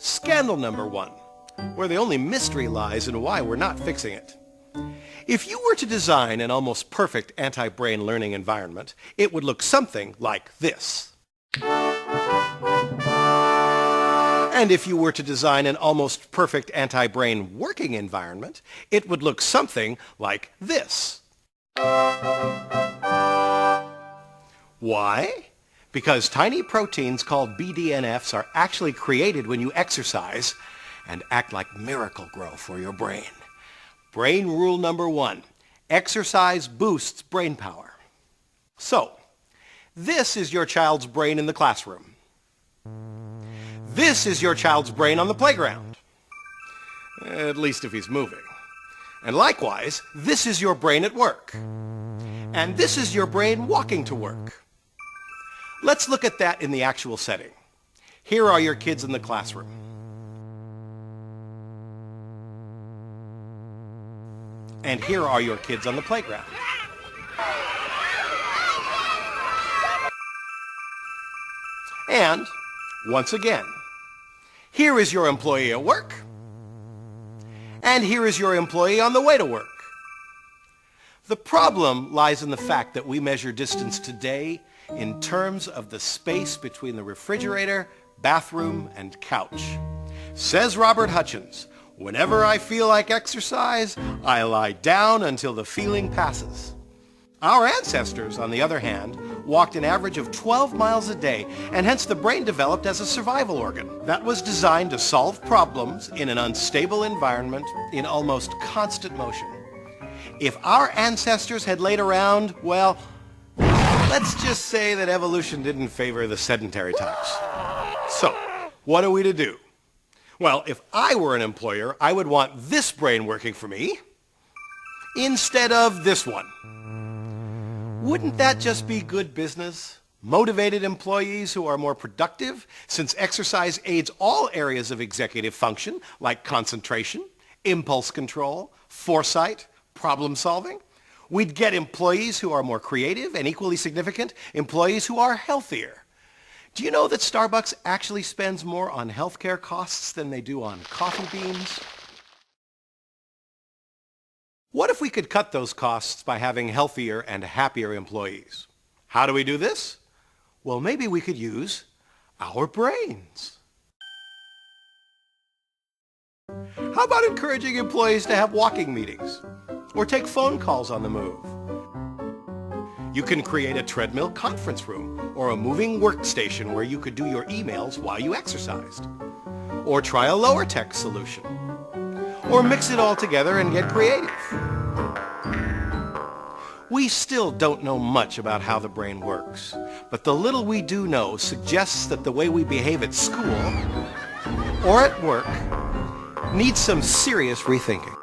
Scandal number 1, where the only mystery lies in why we're not fixing it. If you were to design an almost perfect anti-brain learning environment, it would look something like this. And if you were to design an almost perfect anti-brain working environment, it would look something like this. Why? Because tiny proteins called BDNFs are actually created when you exercise and act like miracle grow for your brain. Brain rule number 1, exercise boosts brain power. So, this is your child's brain in the classroom. This is your child's brain on the playground. At least if he's moving. And likewise, this is your brain at work. And this is your brain walking to work. Let's look at that in the actual setting. Here are your kids in the classroom. And here are your kids on the playground. And, once again, here is your employee at work, and here is your employee on the way to work. The problem lies in the fact that we measure distance today in terms of the space between the refrigerator, bathroom, and couch. Says Robert Hutchins, "Whenever I feel like exercise, I lie down until the feeling passes." Our ancestors, on the other hand, walked an average of 12 miles a day, and hence the brain developed as a survival organ that was designed to solve problems in an unstable environment in almost constant motion. If our ancestors had laid around, well, let's just say that evolution didn't favor the sedentary types. So, what are we to do? Well, if I were an employer, I would want this brain working for me instead of this one. Wouldn't that just be good business? Motivated employees who are more productive, since exercise aids all areas of executive function, like concentration, impulse control, foresight, problem solving. We'd get employees who are more creative, and equally significant, employees who are healthier. Do you know that Starbucks actually spends more on healthcare costs than they do on coffee beans? What if we could cut those costs by having healthier and happier employees? How do we do this? Well, maybe we could use our brains. How about encouraging employees to have walking meetings or take phone calls on the move? You can create a treadmill conference room or a moving workstation where you could do your emails while you exercised. Or try a lower tech solution. Or mix it all together and get creative. We still don't know much about how the brain works, but the little we do know suggests that the way we behave at school or at work needs some serious rethinking.